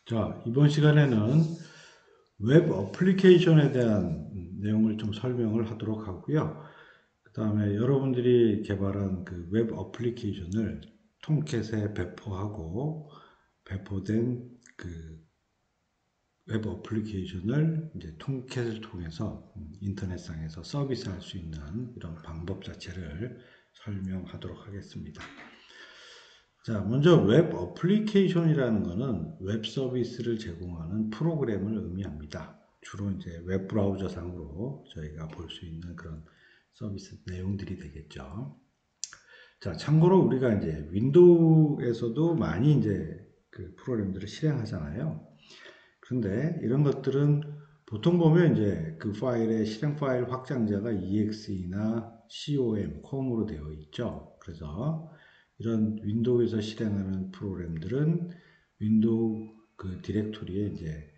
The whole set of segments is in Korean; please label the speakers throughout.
Speaker 1: 자, 이번 시간에는 웹 어플리케이션에 대한 내용을 좀 설명을 하도록 하고요. 그 다음에 여러분들이 개발한 그 웹 어플리케이션을 톰캣에 배포하고 배포된 그 웹 어플리케이션을 이제 톰캣을 통해서 인터넷상에서 서비스할 수 있는 이런 방법 자체를 설명하도록 하겠습니다. 자, 먼저 웹 어플리케이션이라는 것은 웹 서비스를 제공하는 프로그램을 의미합니다. 주로 이제 웹 브라우저 상으로 저희가 볼 수 있는 그런 서비스 내용들이 되겠죠. 자, 참고로 우리가 이제 윈도우에서도 많이 이제 그 프로그램들을 실행하잖아요. 그런데 이런 것들은 보통 보면 이제 그 파일의 실행 파일 확장자가 exe나 com으로 되어 있죠. 그래서 이런 윈도우에서 실행하는 프로그램들은 윈도우 그 디렉토리에 이제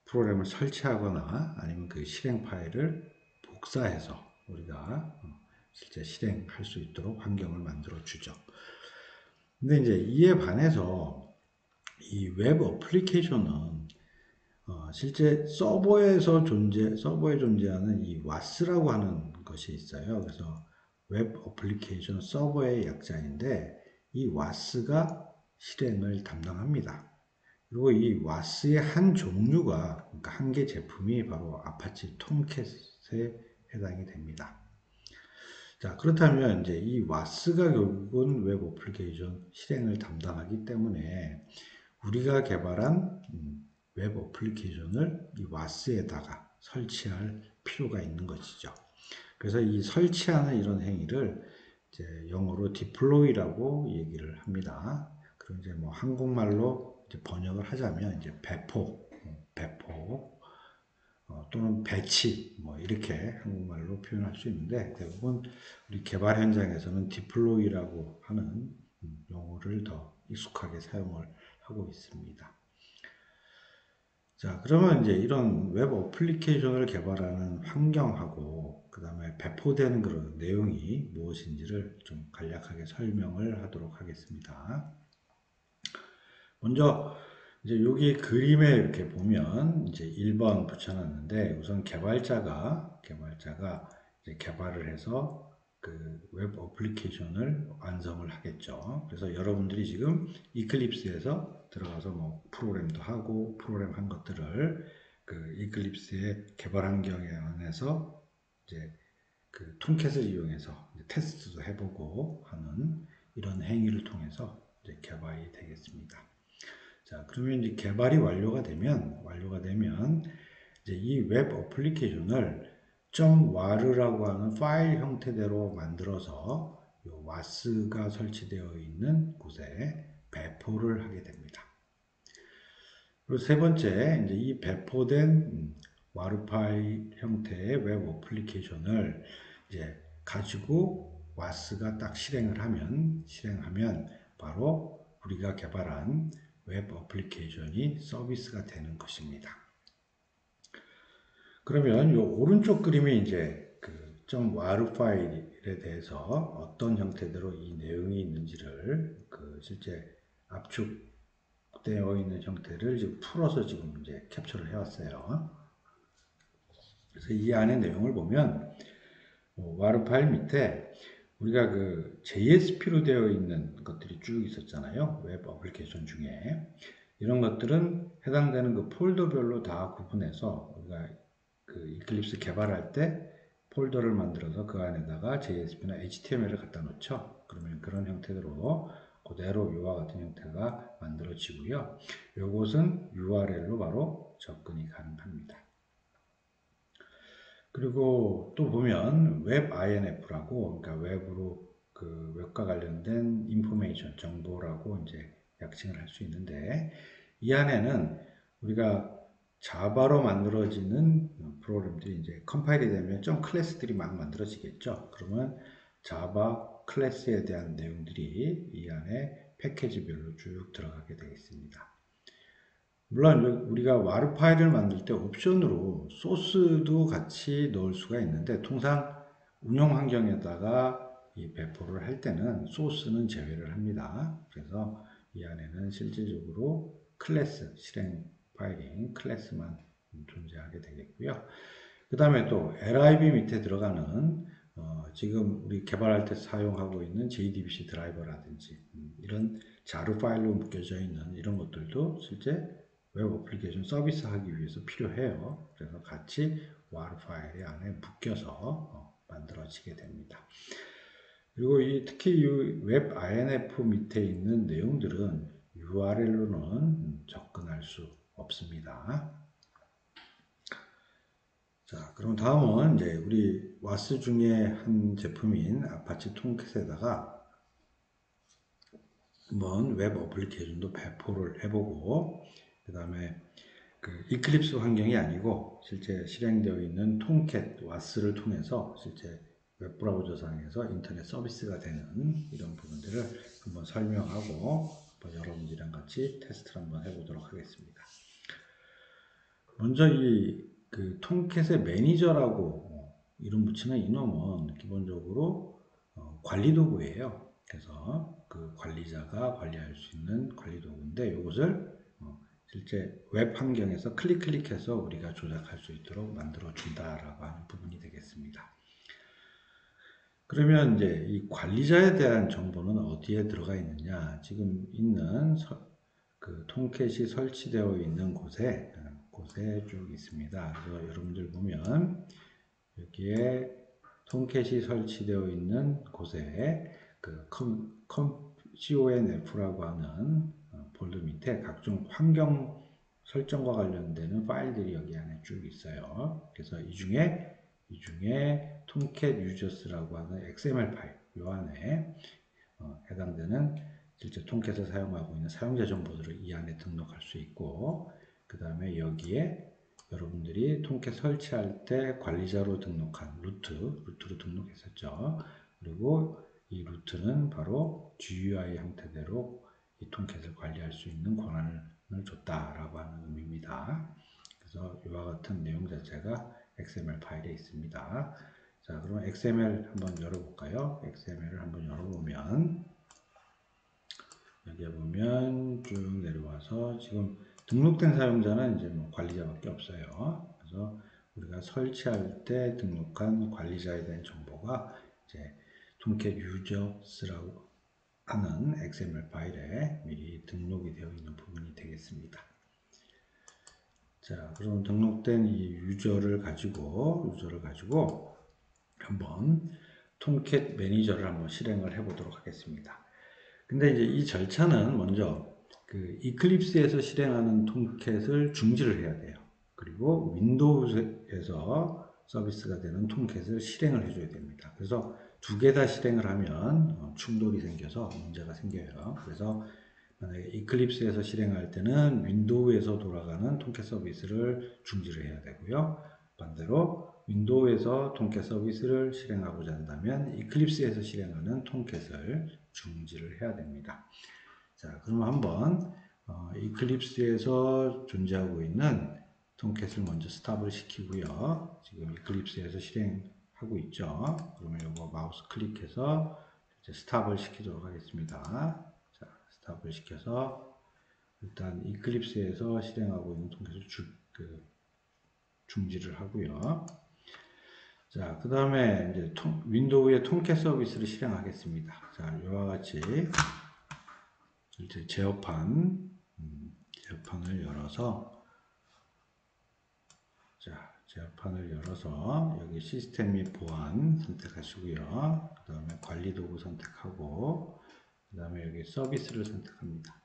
Speaker 1: 프로그램을 설치하거나 아니면 그 실행 파일을 복사해서 우리가 실제 실행할 수 있도록 환경을 만들어 주죠. 근데 이제 이에 반해서 이 웹 어플리케이션은 실제 서버에 존재하는 이 WAS라고 하는 것이 있어요. 그래서 웹 어플리케이션 서버의 약자인데 이 WAS가 실행을 담당합니다. 그리고 이 WAS의 한 종류가, 그러니까 한 개 제품이 바로 아파치 톰캣에 해당이 됩니다. 자, 그렇다면 이제 이 WAS가 결국은 웹 어플리케이션 실행을 담당하기 때문에 우리가 개발한 웹 어플리케이션을 이 WAS에다가 설치할 필요가 있는 것이죠. 그래서 이 설치하는 이런 행위를 이제 영어로 deploy라고 얘기를 합니다. 그럼 이제 뭐 한국말로 이제 번역을 하자면 이제 배포 또는 배치 뭐 이렇게 한국말로 표현할 수 있는데 대부분 우리 개발 현장에서는 deploy라고 하는 용어를 더 익숙하게 사용을 하고 있습니다. 자, 그러면 이제 이런 웹 어플리케이션을 개발하는 환경하고 그 다음에 배포되는 그런 내용이 무엇인지를 좀 간략하게 설명을 하도록 하겠습니다. 먼저 이제 여기 그림에 이렇게 보면 이제 1번 붙여놨는데 우선 개발자가 이제 개발을 해서 그 웹 어플리케이션을 완성을 하겠죠. 그래서 여러분들이 지금 이클립스에서 들어가서 뭐 프로그램도 하고 프로그램 한 것들을 그 이클립스의 개발 환경에 안에서 이제 그 톰캣을 이용해서 이제 테스트도 해보고 하는 이런 행위를 통해서 이제 개발이 되겠습니다. 자, 그러면 이제 개발이 완료가 되면 이제 이 웹 어플리케이션을 .war라고 하는 파일 형태대로 만들어서 이 was가 설치되어 있는 곳에 배포를 하게 됩니다. 그리고 세 번째, 이제 이 배포된 war 파일 형태의 웹 어플리케이션을 이제 가지고 was가 딱 실행하면 바로 우리가 개발한 웹 어플리케이션이 서비스가 되는 것입니다. 그러면 이 오른쪽 그림이 이제 그 .war 파일에 대해서 어떤 형태대로 이 내용이 있는지를 그 실제 압축되어 있는 형태를 지금 풀어서 지금 이제 캡처를 해왔어요. 그래서 이 안의 내용을 보면 war 파일 밑에 우리가 그 JSP로 되어 있는 것들이 쭉 있었잖아요. 웹 어플리케이션 중에. 이런 것들은 해당되는 그 폴더별로 다 구분해서 우리가 그 이클립스 개발할 때 폴더를 만들어서 그 안에다가 JSP나 HTML을 갖다 놓죠. 그러면 그런 형태로 그대로 이와 같은 형태가 만들어지고요. 이것은 URL로 바로 접근이 가능합니다. 그리고 또 보면 웹 INF라고, 그러니까 웹으로 그 웹과 관련된 인포메이션, 정보라고 이제 약칭을 할 수 있는데, 이 안에는 우리가 자바로 만들어지는 프로그램들이 이제 컴파일이 되면 좀 클래스들이 막 만들어지겠죠. 그러면 자바 클래스에 대한 내용들이 이 안에 패키지별로 쭉 들어가게 되겠습니다. 물론 우리가 와르 파일을 만들 때 옵션으로 소스도 같이 넣을 수가 있는데 통상 운영 환경에다가 이 배포를 할 때는 소스는 제외를 합니다. 그래서 이 안에는 실질적으로 클래스, 실행 파일인 클래스만 존재하게 되겠고요. 그 다음에 또 lib 밑에 들어가는 지금 우리 개발할 때 사용하고 있는 JDBC 드라이버라든지 이런 자루 파일로 묶여져 있는 이런 것들도 실제 웹 어플리케이션 서비스 하기 위해서 필요해요. 그래서 같이 WAR 파일 안에 묶여서 만들어지게 됩니다. 그리고 특히 이 웹 INF 밑에 있는 내용들은 URL로는 접근할 수 없습니다. 자, 그럼 다음은 이제 우리 와스 중에 한 제품인 아파치 톰캣에다가 한번 웹 어플리케이션도 배포를 해보고, 그 다음에 그 이클립스 환경이 아니고 실제 실행되어 있는 톰캣 와스를 통해서 실제 웹브라우저상에서 인터넷 서비스가 되는 이런 부분들을 한번 설명하고 한번 여러분들이랑 같이 테스트를 한번 해보도록 하겠습니다. 먼저 그 톰캣의 매니저라고 이름 붙이는 이놈은 기본적으로 관리 도구예요. 그래서 그 관리자가 관리할 수 있는 관리 도구인데 이것을 실제 웹 환경에서 클릭해서 우리가 조작할 수 있도록 만들어 준다라고 하는 부분이 되겠습니다. 그러면 이제 이 관리자에 대한 정보는 어디에 들어가 있느냐? 지금 있는 그 톰캣이 설치되어 있는 곳에 쭉 있습니다. 그래서 여러분들 보면 여기에 톰캣이 설치되어 있는 곳에 그 conf라고 하는 폴더 밑에 각종 환경 설정과 관련되는 파일들이 여기 안에 쭉 있어요. 그래서 이 중에 톰캣 유저스라고 하는 XML 파일 요 안에 해당되는 실제 톰캣을 사용하고 있는 사용자 정보들을 이 안에 등록할 수 있고, 그 다음에 여기에 여러분들이 톰캣 설치할 때 관리자로 등록한 루트로 등록했었죠. 그리고 이 루트는 바로 GUI 형태대로 이 톰캣을 관리할 수 있는 권한을 줬다라고 하는 의미입니다. 그래서 이와 같은 내용 자체가 XML 파일에 있습니다. 자, 그럼 XML 한번 열어볼까요? XML을 한번 열어보면 여기에 보면 쭉 내려와서 지금 등록된 사용자는 이제 뭐 관리자밖에 없어요. 그래서 우리가 설치할 때 등록한 관리자에 대한 정보가 이제 톰캣 유저스라고 하는 XML 파일에 미리 등록이 되어 있는 부분이 되겠습니다. 자, 그럼 등록된 이 유저를 가지고 한번 톰캣 매니저를 한번 실행을 해 보도록 하겠습니다. 근데 이제 이 절차는 먼저 그 이클립스에서 실행하는 톰캣을 중지를 해야 돼요. 그리고 윈도우에서 서비스가 되는 톰캣을 실행을 해줘야 됩니다. 그래서 두 개 다 실행을 하면 충돌이 생겨서 문제가 생겨요. 그래서 만약에 이클립스에서 실행할 때는 윈도우에서 돌아가는 톰캣 서비스를 중지를 해야 되고요. 반대로 윈도우에서 톰캣 서비스를 실행하고자 한다면 이클립스에서 실행하는 톰캣을 중지를 해야 됩니다. 자, 그럼 한번 이클립스에서 존재하고 있는 톰캣을 먼저 스탑을 시키고요. 지금 이클립스에서 실행하고 있죠. 그러면 이거 마우스 클릭해서 이제 스탑을 시키도록 하겠습니다. 자, 스탑을 시켜서 일단 이클립스에서 실행하고 있는 톰캣을 중지를 하고요. 자, 그 다음에 이제 윈도우의 톰캣 서비스를 실행하겠습니다. 자, 이와 같이 이제 제어판을 열어서 여기 시스템 및 보안 선택하시고요. 그 다음에 관리 도구 선택하고, 그 다음에 여기 서비스를 선택합니다.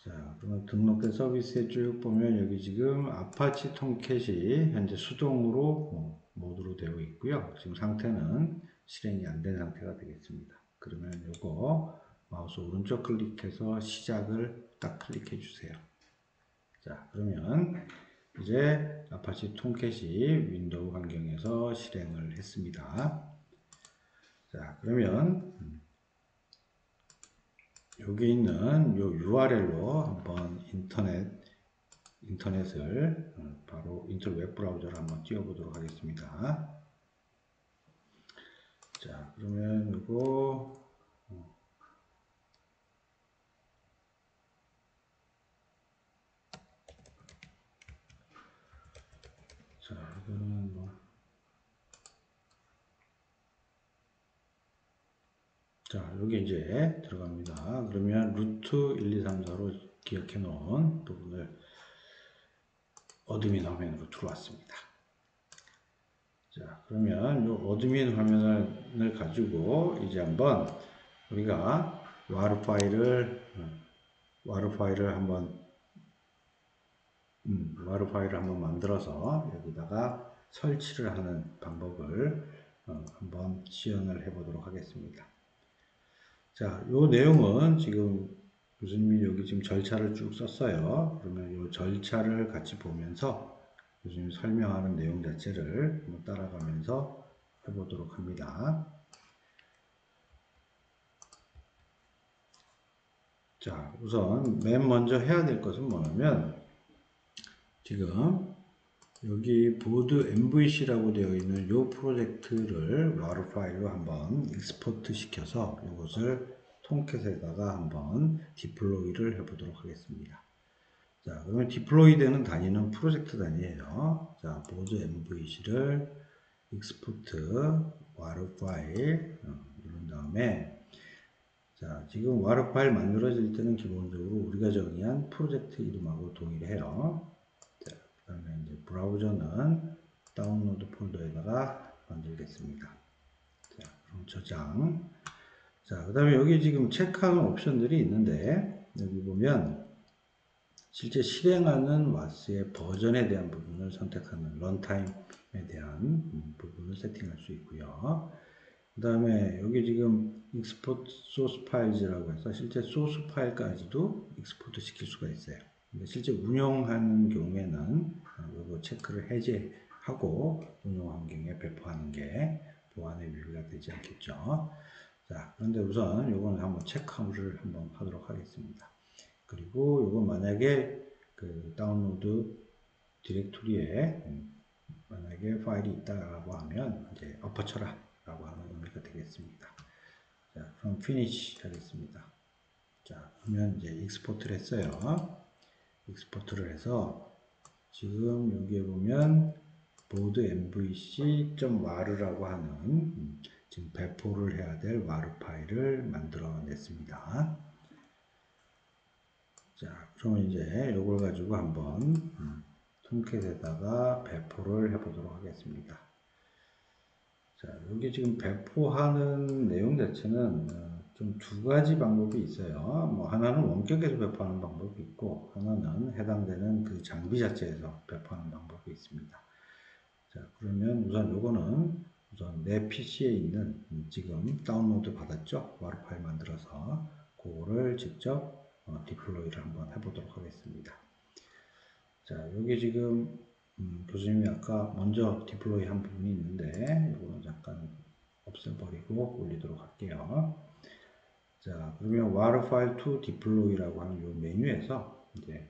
Speaker 1: 자, 그러면 등록된 서비스에 쭉 보면 여기 지금 아파치 톰캣이 현재 수동으로 모드로 되어 있고요. 지금 상태는 실행이 안 된 상태가 되겠습니다. 그러면 요거 마우스 오른쪽 클릭해서 시작을 딱 클릭해 주세요. 자, 그러면 이제 아파치 톰캣이 윈도우 환경에서 실행을 했습니다. 자, 그러면 여기 있는 요 URL로 한번 인터넷을 바로 인터넷 웹 브라우저를 한번 띄워보도록 하겠습니다. 자, 그러면 이거 자, 여기 이제 들어갑니다. 그러면 루트 1, 2, 3, 4로 기억해 놓은 부분을 어드민 화면으로 들어왔습니다. 자, 그러면 이 어드민 화면을 가지고 이제 한번 우리가 와르 파일을 한번 만들어서 여기다가 설치를 하는 방법을 한번 시연을 해 보도록 하겠습니다. 자, 요 내용은 지금 교수님이 여기 지금 절차를 쭉 썼어요. 그러면 요 절차를 같이 보면서 교수님이 설명하는 내용 자체를 한번 따라가면서 해보도록 합니다. 자, 우선 맨 먼저 해야 될 것은 뭐냐면 지금 여기 보드 MVC라고 되어 있는 이 프로젝트를 와르 파일로 한번 익스포트 시켜서 이것을 톰캣에다가 한번 디플로이를 해보도록 하겠습니다. 자, 그러면 디플로이 되는 단위는 프로젝트 단위예요. 자, 보드 MVC를 익스포트 와르 파일 누른 다음에 자, 지금 와르 파일 만들어질 때는 기본적으로 우리가 정의한 프로젝트 이름하고 동일해요. 자, 그 다음에 이제 브라우저는 다운로드 폴더에다가 만들겠습니다. 자, 그럼 저장. 자, 그 다음에 여기 지금 체크하는 옵션들이 있는데, 여기 보면 실제 실행하는 와스의 버전에 대한 부분을 선택하는 런타임에 대한 부분을 세팅할 수 있고요. 그 다음에 여기 지금 export source files라고 해서 실제 소스 파일까지도 익스포트 시킬 수가 있어요. 근데 실제 운영하는 경우에는 이거 체크를 해제하고 운영 환경에 배포하는 게 보안의 위배가 되지 않겠죠. 자, 그런데 우선 이거는 한번 체크를 한번 하도록 하겠습니다. 그리고 이거 만약에 그 다운로드 디렉토리에 만약에 파일이 있다라고 하면 이제 엎어쳐라 라고 하는 의미가 되겠습니다. 자, 그럼 finish 하겠습니다. 자, 그러면 이제 익스포트를 했어요. 익스포트를 해서 지금 여기에 보면 보드 mvc.war라고 하는 지금 배포를 해야 될 와르 파일을 만들어 냈습니다. 자, 그러면 이제 이걸 가지고 한번 톰캣에다가 배포를 해보도록 하겠습니다. 자, 여기 지금 배포하는 내용 자체는 좀 두 가지 방법이 있어요. 뭐 하나는 원격에서 배포하는 방법이 있고 하나는 해당되는 그 장비 자체에서 배포하는 방법이 있습니다. 자, 그러면 우선 요거는 우선 내 PC에 있는 지금 다운로드 받았죠? 와르 파일 만들어서 그거를 직접 디플로이를 한번 해보도록 하겠습니다. 자, 여기 지금 교수님이 아까 먼저 디플로이 한 부분이 있는데 이거는 잠깐 없애버리고 올리도록 할게요. 자, 그러면 와르 파일 to deploy라고 하는 이 메뉴에서 이제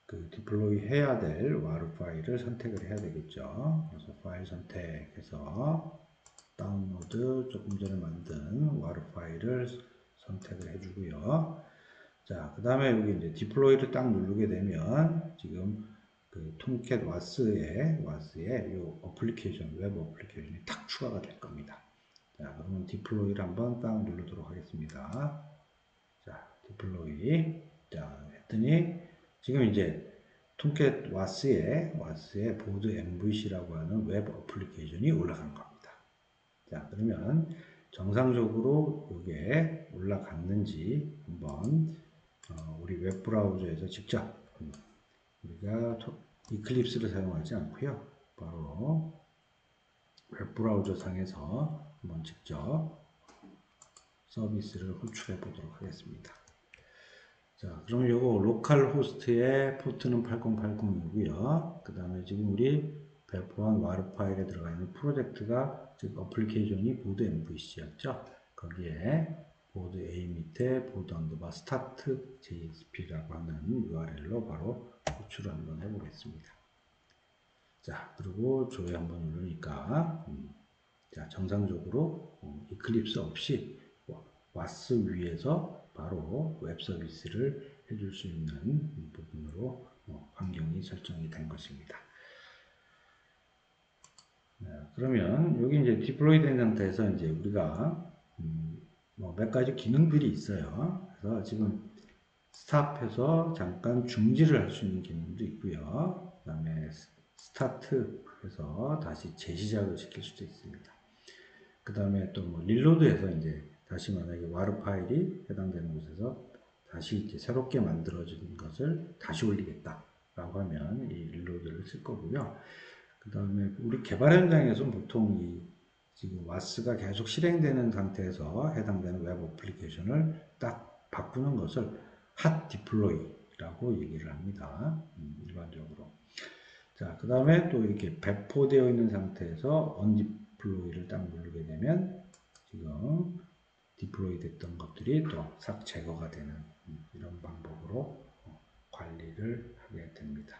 Speaker 1: 그 디플로이 해야 될 와르 파일을 선택을 해야 되겠죠. 그래서 파일 선택해서 다운로드 조금 전에 만든 와르 파일을 선택을 해주고요. 자, 그 다음에 여기 이제 디플로이를 딱 누르게 되면 지금 그 톰캣 와스에 이 어플리케이션, 웹 어플리케이션이 탁 추가가 될 겁니다. 자, 그러면 디플로이를 한번 딱 누르도록 하겠습니다. 자, 디플로이. 자, 했더니 지금 이제 톰캣 와스에 보드 MVC라고 하는 웹 어플리케이션이 올라간 겁니다. 자, 그러면 정상적으로 이게 올라갔는지 한번 우리 웹 브라우저에서 직접 우리가 이클립스를 사용하지 않고요. 바로 웹 브라우저 상에서 한번 직접 서비스를 호출해 보도록 하겠습니다. 자, 그럼 요거 로컬 호스트의 포트는 8080이고요. 그 다음에 지금 우리 배포한 와르 파일에 들어가 있는 프로젝트가 즉 어플리케이션이 보드 MVC였죠. 거기에 보드 A 밑에 보드 언더바 스타트 JSP라고 하는 URL로 바로 호출을 한번 해보겠습니다. 자, 그리고 조회 한번 누르니까 자, 정상적으로 이클립스 없이 와스 위에서 바로 웹 서비스를 해줄 수 있는 부분으로 환경이 설정이 된 것입니다. 네, 그러면 여기 이제 디플로이 된 상태에서 이제 우리가 뭐 몇 가지 기능들이 있어요. 그래서 지금 스탑해서 잠깐 중지를 할 수 있는 기능도 있고요. 그 다음에 스타트 해서 다시 재시작을 시킬 수도 있습니다. 그 다음에 또 뭐 릴로드해서 이제 다시 만약에 와르 파일이 해당되는 곳에서 다시 이제 새롭게 만들어진 것을 다시 올리겠다라고 하면 이 릴로드를 쓸 거고요. 그 다음에 우리 개발 현장에서 보통 이 지금 와스가 계속 실행되는 상태에서 해당되는 웹 어플리케이션을 딱 바꾸는 것을 핫 디플로이라고 얘기를 합니다. 일반적으로. 자, 그 다음에 또 이렇게 배포되어 있는 상태에서 언디플로이를 딱 누르게 되면 지금 디플로이 됐던 것들이 또 싹 제거가 되는 이런 방법으로 관리를 하게 됩니다.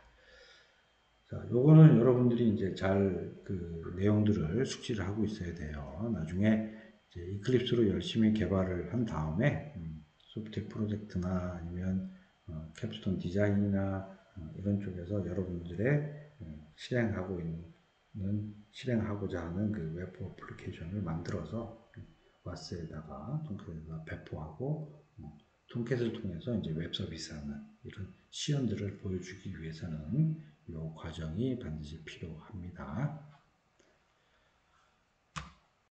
Speaker 1: 자, 요거는 여러분들이 이제 잘 그 내용들을 숙지를 하고 있어야 돼요. 나중에 이제 이클립스로 열심히 개발을 한 다음에 소프트웨어 프로젝트나 아니면 캡스톤 디자인이나 이런 쪽에서 여러분들의 실행하고자 하는 그 웹 어플리케이션을 만들어서 와스에다가 통캣에다가 배포하고 통캣을 통해서 이제 웹 서비스하는 이런 시연들을 보여주기 위해서는 이 과정이 반드시 필요합니다.